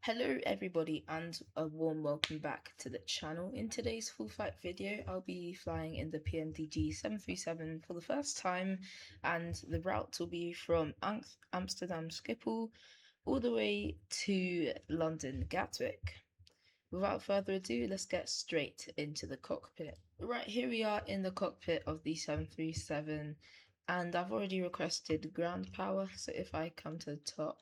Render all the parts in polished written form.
Hello everybody and a warm welcome back to the channel. In today's full flight video, I'll be flying in the PMDG 737 for the first time, and the route will be from Amsterdam Schipol all the way to London Gatwick. Without further ado, let's get straight into the cockpit. Right, here we are in the cockpit of the 737, and I've already requested ground power, so if I come to the top,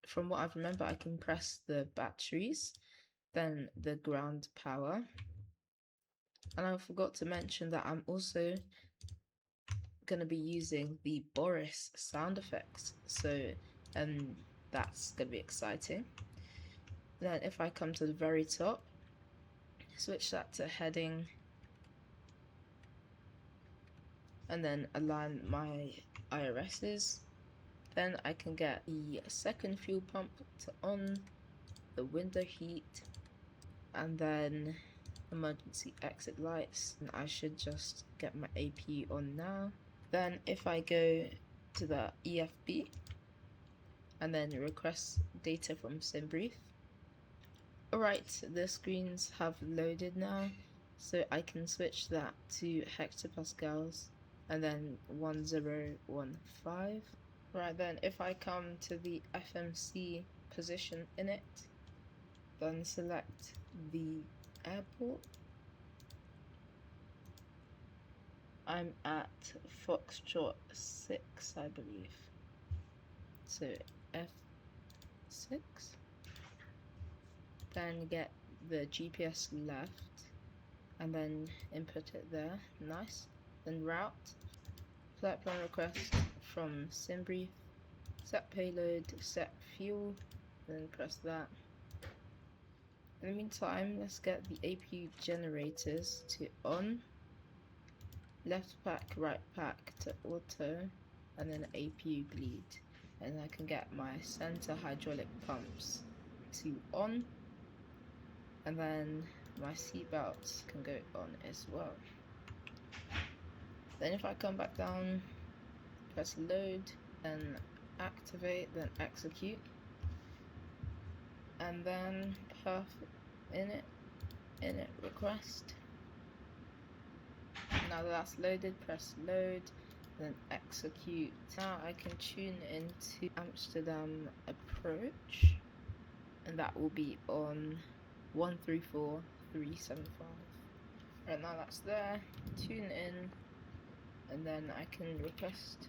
from what I remember, I can press the batteries, then the ground power. And I forgot to mention that I'm also going to be using the Boris sound effects, so that's going to be exciting. Then if I come to the very top, switch that to heading, and then align my IRSs. Then I can get the second fuel pump to on, the window heat, and then emergency exit lights. And I should just get my APU on now. Then if I go to the EFB and then request data from SimBrief. Alright, the screens have loaded now, so I can switch that to hectopascals and then 1015. Right, then if I come to the FMC position in it, then select the airport. I'm at Foxtrot 6, I believe. So F6. Then get the GPS left and then input it there. Nice. Then route. Flight plan request from SimBrief. Set payload, set fuel. Then press that. In the meantime, let's get the APU generators to on, left pack, right pack to auto, and then APU bleed. And I can get my center hydraulic pumps to on, and then my seat belts can go on as well. Then if I come back down, press load, then activate, then execute. And then init request. Now that that's loaded, press load, then execute. Now I can tune into Amsterdam approach, and that will be on 134375. Right, now that's there, tune in, and then I can request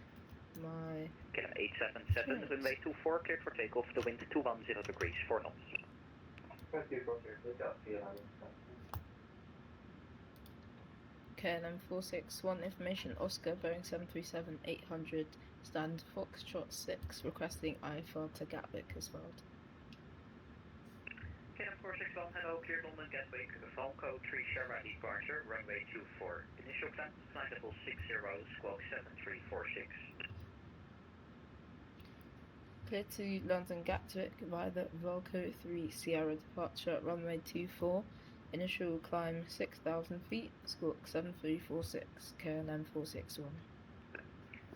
my 877, runway 24, cleared for takeoff, the wind 210 degrees, 4 knots. KLM 461 information, Oscar, Boeing 737-800, stand Foxtrot 6, requesting IFR to Gatwick as well. KLM 461, hello, cleared London Gatwick, Falco 3 Sierra departure, runway 24. Initial climb, flight level 60, squawk 7346. Clear to London Gatwick via the Volco 3 Sierra departure at runway 24. Initial climb 6,000 feet, squawk 7346, KLM 461.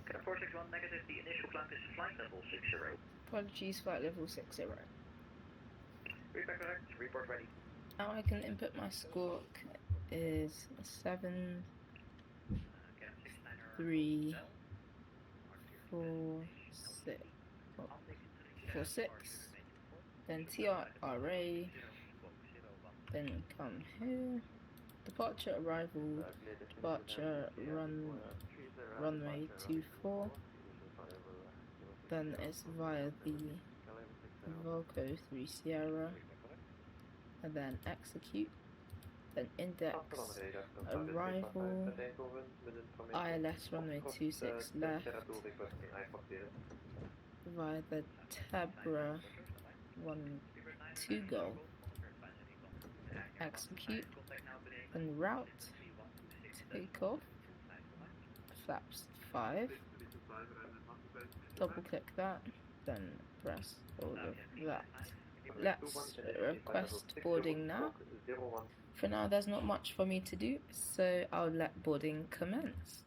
KLM 461, negative, the initial climb is flight level 60. Apologies, flight level 60. Report ready. Now I can input my squawk is 7346, then TRRA, then come here, departure arrival, departure runway 24, then it's via the Volco 3 Sierra, and then execute, then index, arrival, ILS runway 26 left, via the Tabra 12 Golf, execute, then route, takeoff, flaps 5, double click that, then press all of that. Let's request boarding now. For now there's not much for me to do, so I'll let boarding commence.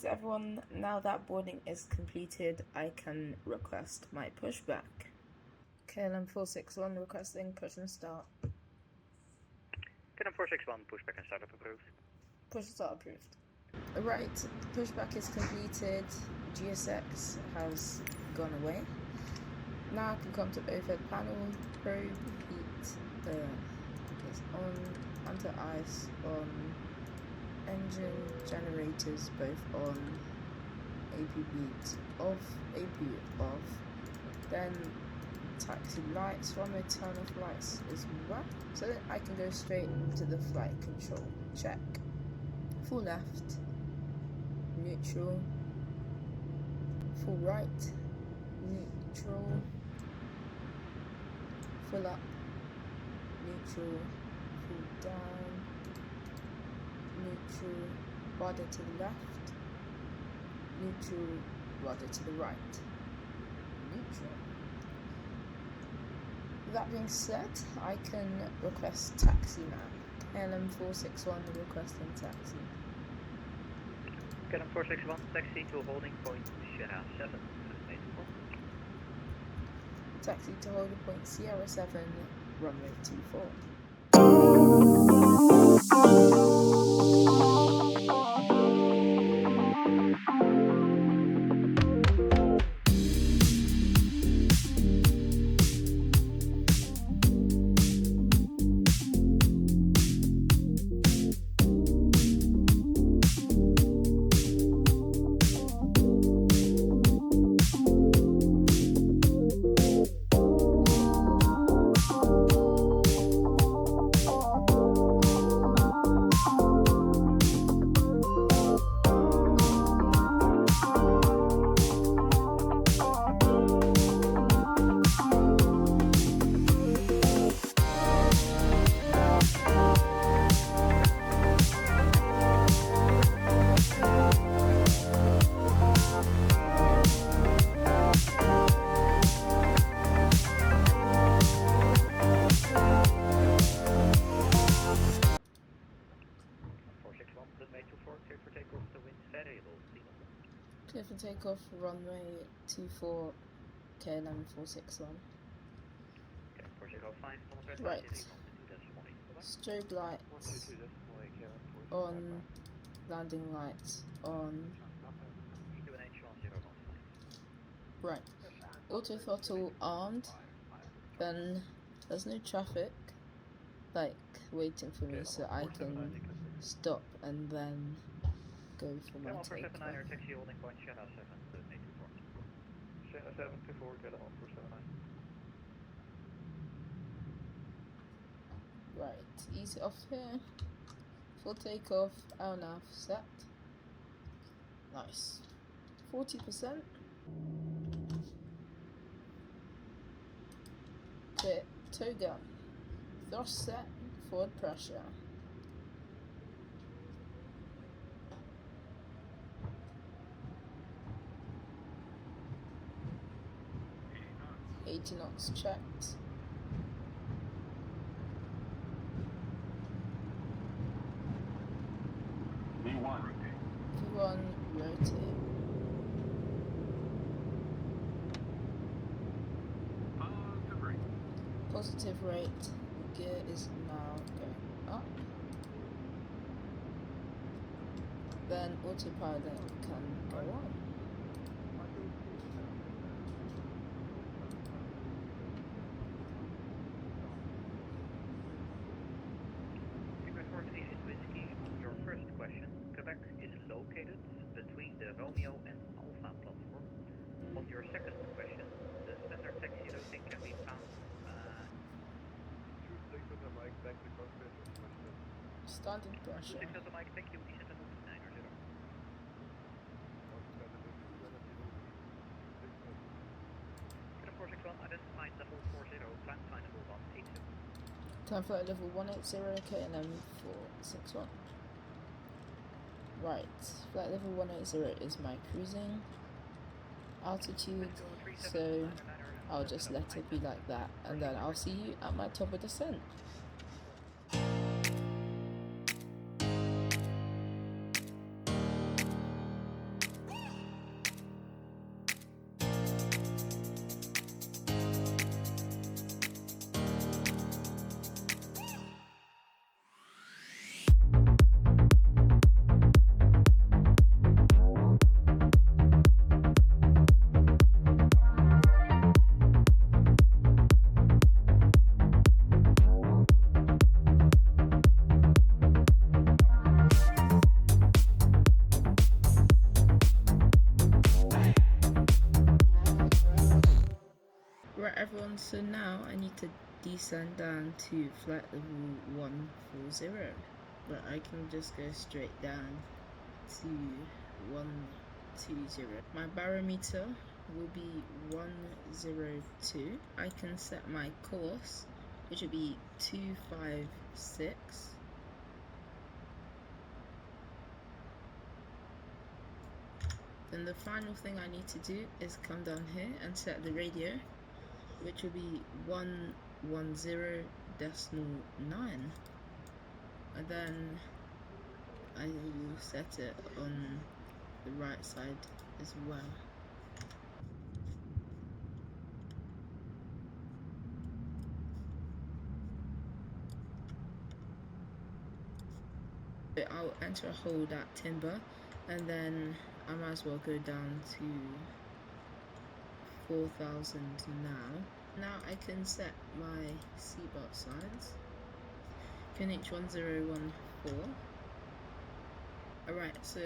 everyone, now that boarding is completed, I can request my pushback. KLM 461 requesting push and start. KLM 461, pushback and startup approved. Push and start approved. Right, the pushback is completed. GSX has gone away. Now I can come to overhead panel, probe, heat, is on, anti-ice on, engine generators both on, AP beat off, AP off, then taxi lights, runway turn off lights as well, so that I can go straight into the flight control check. Full left, neutral, full right, neutral, full up, neutral, full down, neutral, rudder to the left, neutral, rudder to the right, neutral. That being said, I can request taxi now. KLM 461 requesting taxi. KLM 461, taxi to holding point Sierra 7, Taxi to holding point Sierra 7, runway 24. Clear for takeoff, runway 24, KLM 461. Right. Strobe lights on, landing lights on. Right. Auto throttle armed. Then there's no traffic, like, waiting for me, so I can stop and then go for my takeoff. Taxi holding point Sierra 7, Sierra 7 to 4, KLM 479. Right, ease it off here. Full takeoff, LNAV set. Nice. 40%. Clear, toe gun. Thrust set, forward pressure. Knots checked. V1 rotate. Positive rate. Gear is now going up. Then autopilot can go on. Between the Romeo and Alpha platform. On your second question, the standard taxi routing can be found. Standard pressure. Identified level 40, climb flight level 180. Climb flight level 180, KLM 461. Right, flight level 180 is my cruising altitude, so I'll just let it be like that, and then I'll see you at my top of descent. Alright everyone, so now I need to descend down to flight level 140, but I can just go straight down to 120. My barometer will be 102. I can set my course, which will be 256. Then the final thing I need to do is come down here and set the radio, which will be 110.9, and then I will set it on the right side as well. I'll enter a hold at Timber, and then I might as well go down to 4,000 now. Now I can set my seatbelt signs. QNH 1014. Alright, so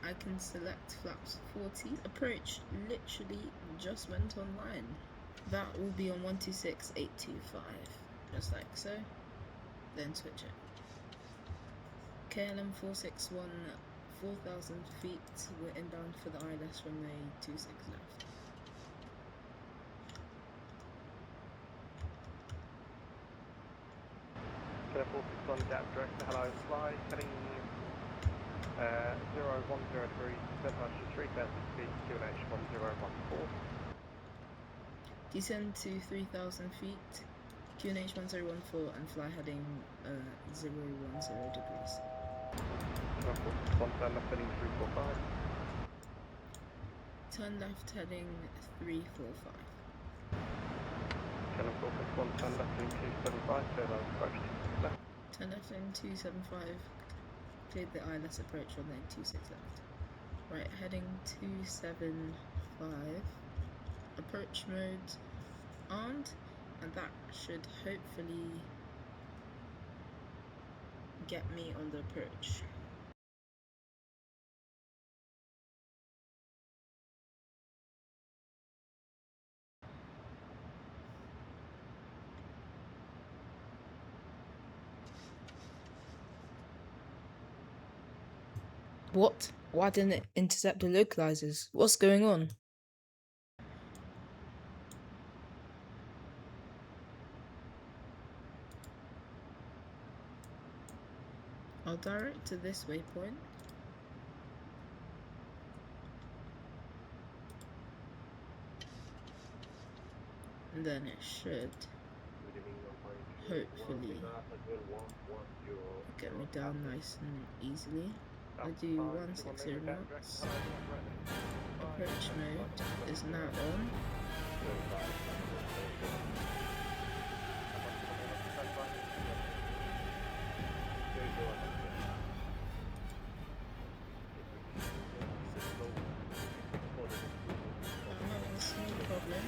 I can select flaps 40. Approach literally just went online. That will be on 126.825, just like so. Then switch it. KLM 461, 4,000 feet. We're inbound for the ILS runway 26 left. KLM 461 Gatwick Director, hello, fly, heading 0103, departure 3,000 feet, QNH 1014. Descend to 3,000 feet, QNH 1014, and fly heading 010 degrees. One turn left heading 345. Turn left heading 345. KLM 461, turn left heading 275, turn approach left. Turn left heading 275, cleared the ILS approach on lane 26 left. Right heading 275, approach mode armed, and that should hopefully get me on the approach. What? Why didn't it intercept the localizers? What's going on? I'll direct to this waypoint. And then it should hopefully get me down nice and easily. I do 160 knots. Approach mode is now on. I'm having a small problem.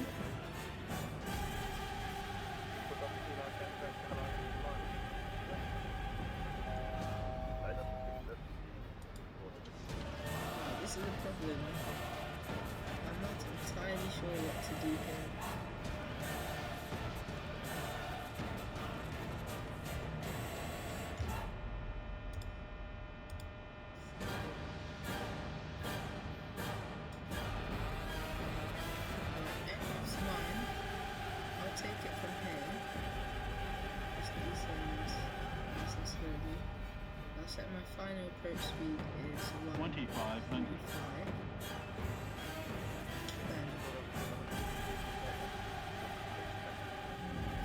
This is a problem. I'm not entirely sure what to do here. Aircraft's mine. I'll take it from here. Just descend nice and slowly. I'll set my final approach speed is 125. Then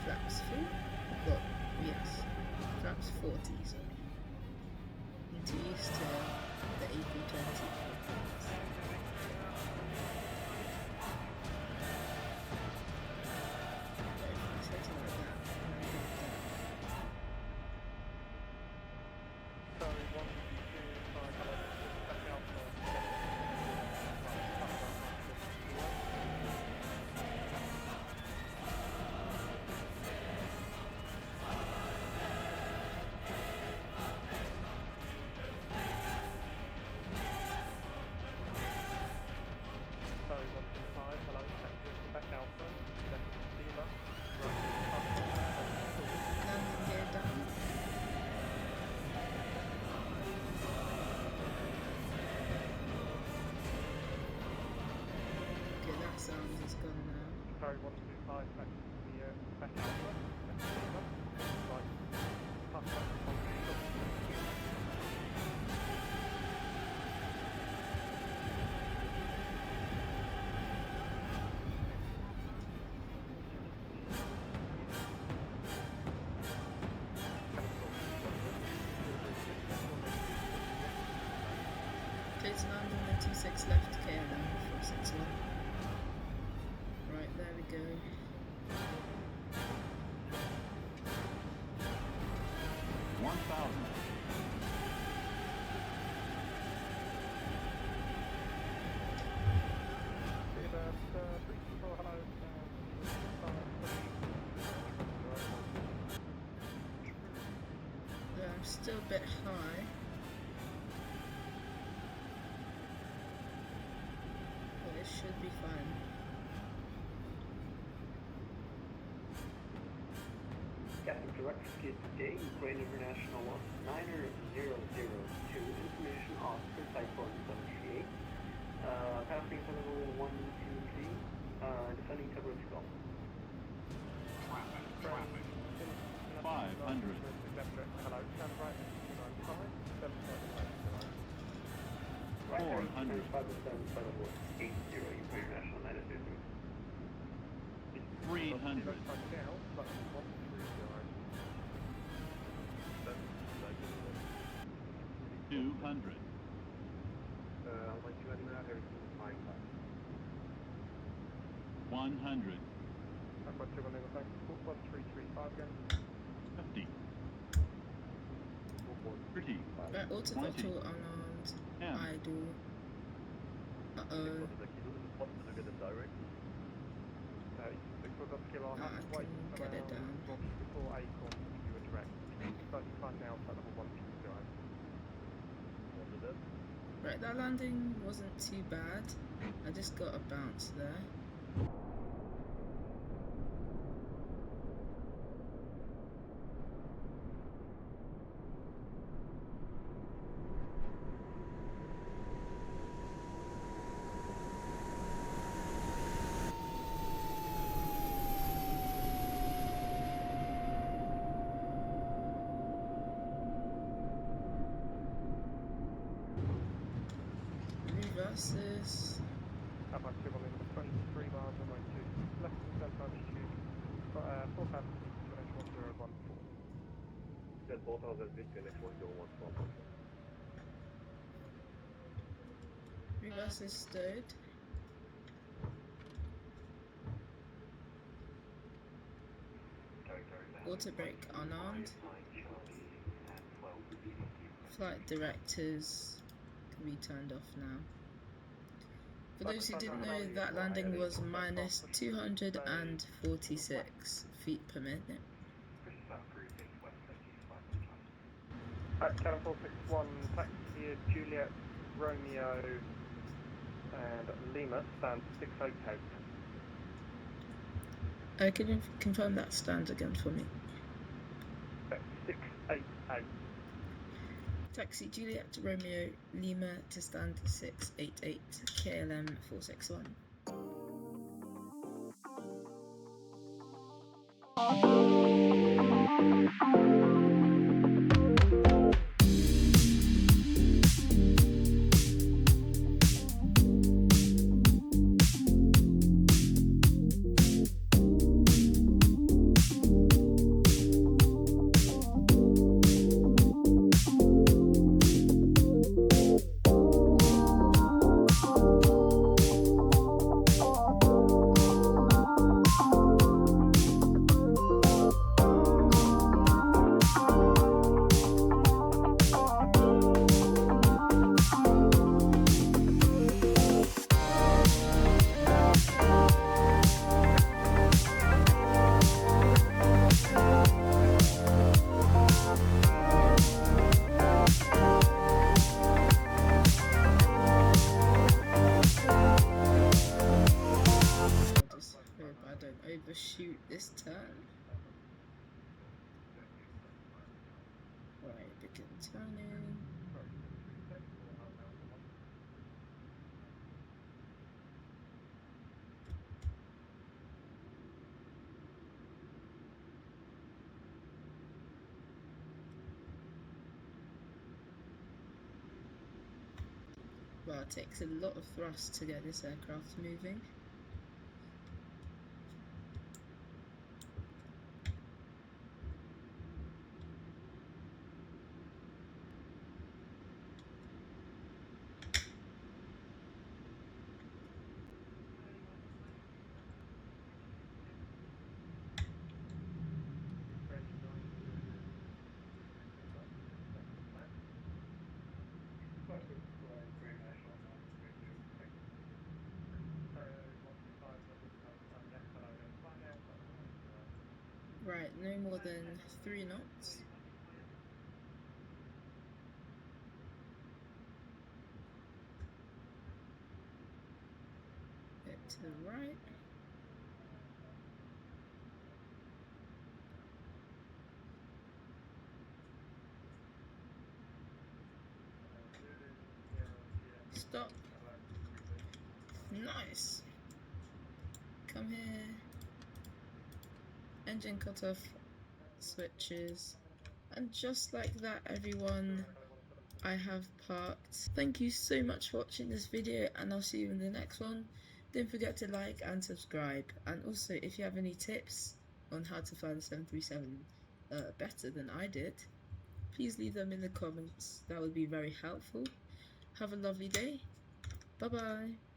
flaps full. Well, yes, flaps 40. So I'm too used to the A320. He's gone now. Sorry, 125 back to the back Alpha. Right. Past that. Okay, it's London and 26 left, KLM 461. Right, there we go. I'm still a bit high. But it should be fine. Gatwick direct skid today, Ukraine International 9002, information Oscar Cyclone 738, passing for level 123, descending to Briscoe. Traffic. 500. Hello, stand right, 295, 735. Right, 400. 80, Ukraine International 902. 300. 200. I'll let you anywhere, everything is fine. 100. I've got 1335 again. 50. 30. Right, auto 20. throttle unarmed. 10. Idle. Uh-oh. I can get it down. Before Acorn, you were direct. 35 now, at level 130. Right, that landing wasn't too bad. I just got a bounce there. Reverses. Up on 23 miles on line 2. Left and center altitude. Forecast connection 1014. Then both of them connection 1014. Reverses stowed. Auto brake unarmed. Flight directors can be turned off now. For those who didn't know, that landing was minus 246 feet per minute. At Cannon 461, taxi here, Juliet, Romeo, and Lima, stand 688. Can you confirm that stand again for me? 688. Taxi Juliet Romeo Lima to stand 688 KLM 461. Overshoot this turn. Right, begin turning. Well, it takes a lot of thrust to get this aircraft moving. Right, no more than 3 knots. Bit to the right. Stop. Nice. Come here. Engine cutoff switches. And just like that, everyone, I have parked. Thank you so much for watching this video, and I'll see you in the next one. Don't forget to like and subscribe. And also, if you have any tips on how to fly the 737 better than I did, please leave them in the comments. That would be very helpful. Have a lovely day. Bye bye.